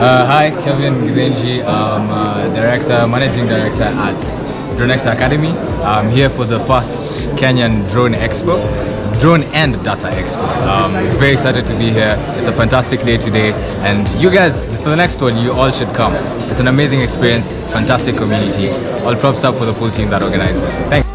Hi, Kevin Givenji. I'm Managing Director at Dronecta Academy. I'm here for the first Kenyan Drone Expo, Drone and Data Expo. Very excited to be here. It's a fantastic day today, and you guys, for the next one, you all should come. It's an amazing experience, fantastic community. All props up for the full team that organized this. Thanks.